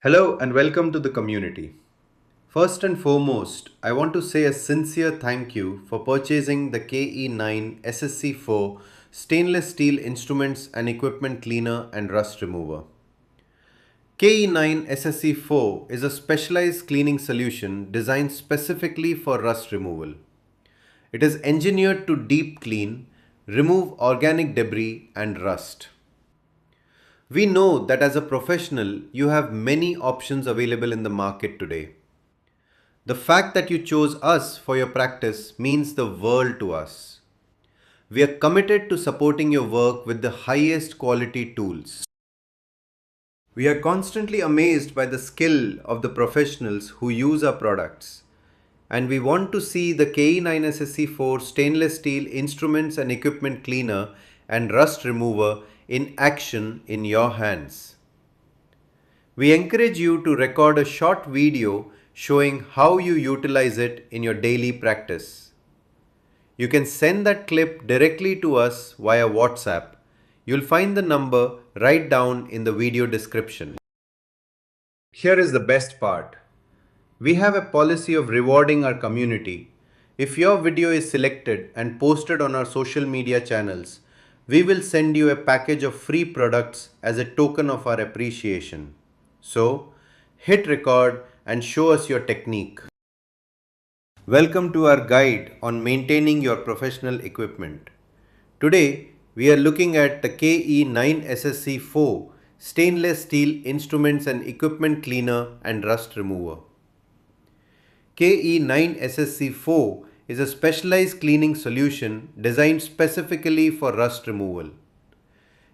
Hello and welcome to the community. First and foremost, I want to say a sincere thank you for purchasing the KE9 SSC4 stainless steel instruments and equipment cleaner and rust remover. KE9 SSC4 is a specialized cleaning solution designed specifically for rust removal. It is engineered to deep clean, remove organic debris and rust. We know that as a professional, you have many options available in the market today. The fact that you chose us for your practice means the world to us. We are committed to supporting your work with the highest quality tools. We are constantly amazed by the skill of the professionals who use our products. And we want to see the KE9 SSC4 stainless steel instruments and equipment cleaner and rust remover in action in your hands. We encourage you to record a short video showing how you utilize it in your daily practice. You can send that clip directly to us via WhatsApp. You'll find the number right down in the video description. Here is the best part. We have a policy of rewarding our community. If your video is selected and posted on our social media channels, we will send you a package of free products as a token of our appreciation. So, hit record and show us your technique. Welcome to our guide on maintaining your professional equipment. Today, we are looking at the KE9 SSC4 stainless steel instruments and equipment cleaner and rust remover. KE9 SSC4 is a specialized cleaning solution designed specifically for rust removal.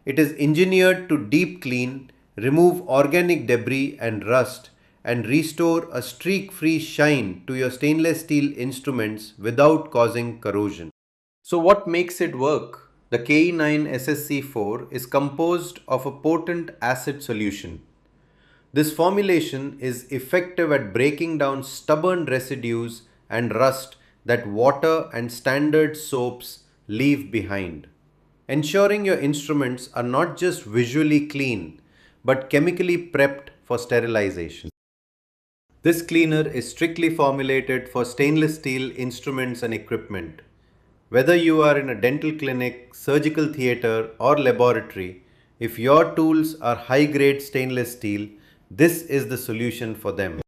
It is engineered to deep clean, remove organic debris and rust, and restore a streak-free shine to your stainless steel instruments without causing corrosion. So what makes it work? The KE9 SSC4 is composed of a potent acid solution. This formulation is effective at breaking down stubborn residues and rust that water and standard soaps leave behind, ensuring your instruments are not just visually clean, but chemically prepped for sterilization. This cleaner is strictly formulated for stainless steel instruments and equipment. Whether you are in a dental clinic, surgical theater, or laboratory, if your tools are high-grade stainless steel, this is the solution for them.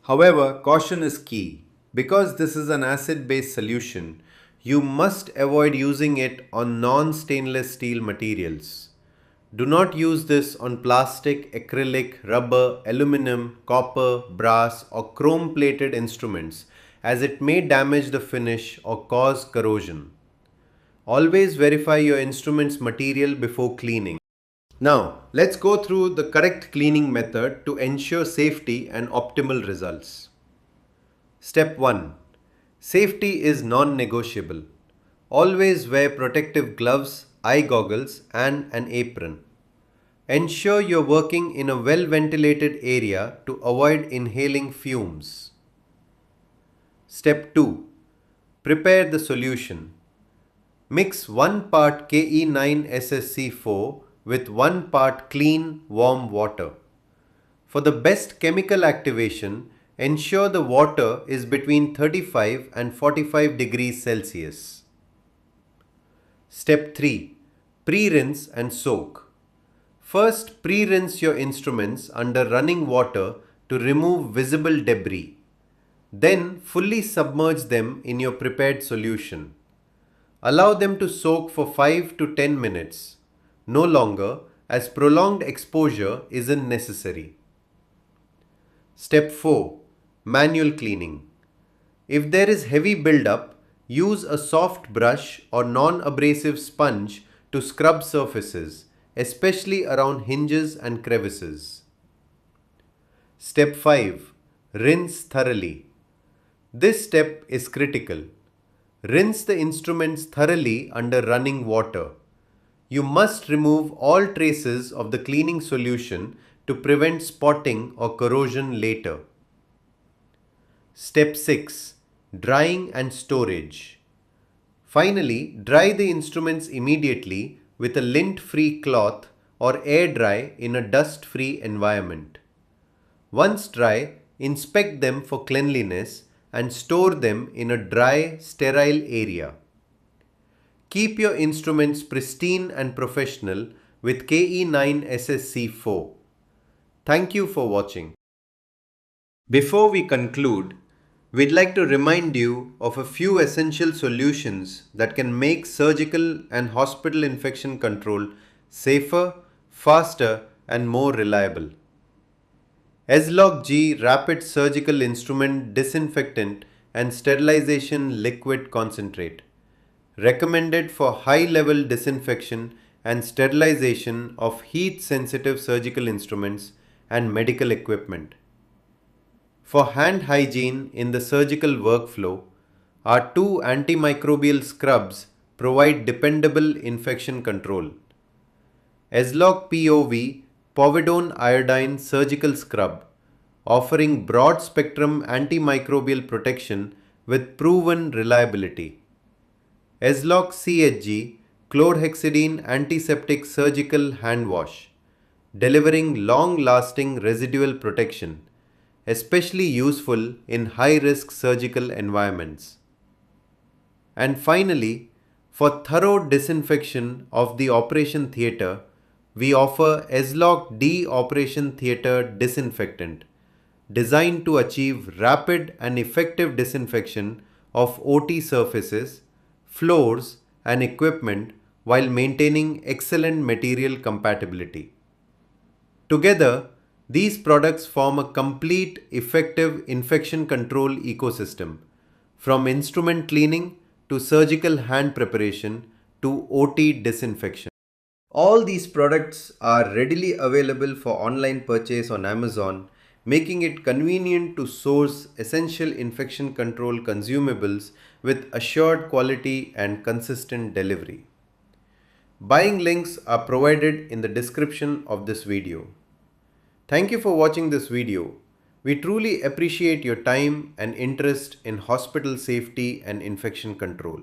However, caution is key. Because this is an acid-based solution, you must avoid using it on non-stainless steel materials. Do not use this on plastic, acrylic, rubber, aluminum, copper, brass, or chrome-plated instruments, as it may damage the finish or cause corrosion. Always verify your instrument's material before cleaning. Now, let's go through the correct cleaning method to ensure safety and optimal results. Step 1. Safety is non-negotiable. Always wear protective gloves, eye goggles, and an apron. Ensure you're working in a well-ventilated area to avoid inhaling fumes. Step 2. Prepare the solution. Mix 1 part KE9 SSC4 with 1 part clean, warm water. For the best chemical activation, ensure the water is between 35 and 45 degrees Celsius. Step 3. Pre-rinse and soak. First, pre-rinse your instruments under running water to remove visible debris. Then, fully submerge them in your prepared solution. Allow them to soak for 5 to 10 minutes. No longer, as prolonged exposure isn't necessary. Step 4. Manual cleaning. If there is heavy buildup, use a soft brush or non-abrasive sponge to scrub surfaces, especially around hinges and crevices. Step 5. Rinse thoroughly. This step is critical. Rinse the instruments thoroughly under running water. You must remove all traces of the cleaning solution to prevent spotting or corrosion later. Step 6. Drying and storage. Finally, dry the instruments immediately with a lint-free cloth or air dry in a dust-free environment. Once dry, inspect them for cleanliness and store them in a dry, sterile area. Keep your instruments pristine and professional with KE9 SSC4. Thank you for watching. Before we conclude, we'd like to remind you of a few essential solutions that can make surgical and hospital infection control safer, faster, and more reliable. S-Log G Rapid Surgical Instrument Disinfectant and Sterilization Liquid Concentrate. Recommended for high-level disinfection and sterilization of heat-sensitive surgical instruments and medical equipment. For hand hygiene in the surgical workflow, our two antimicrobial scrubs provide dependable infection control. S-Log POV Povidone Iodine Surgical Scrub, offering broad-spectrum antimicrobial protection with proven reliability. S-Log CHG Chlorhexidine Antiseptic Surgical Hand Wash, delivering long-lasting residual protection, especially useful in high-risk surgical environments. And finally, for thorough disinfection of the operation theatre, we offer S-Log D Operation Theatre Disinfectant, designed to achieve rapid and effective disinfection of OT surfaces, floors, and equipment while maintaining excellent material compatibility. Together, these products form a complete, effective infection control ecosystem, from instrument cleaning to surgical hand preparation to OT disinfection. All these products are readily available for online purchase on Amazon, making it convenient to source essential infection control consumables with assured quality and consistent delivery. Buying links are provided in the description of this video. Thank you for watching this video. We truly appreciate your time and interest in hospital safety and infection control.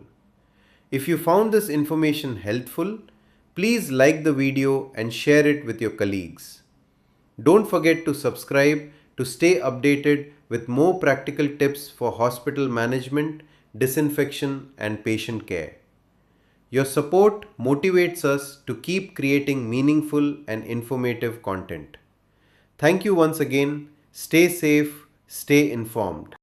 If you found this information helpful, please like the video and share it with your colleagues. Don't forget to subscribe to stay updated with more practical tips for hospital management, disinfection, and patient care. Your support motivates us to keep creating meaningful and informative content. Thank you once again. Stay safe, stay informed.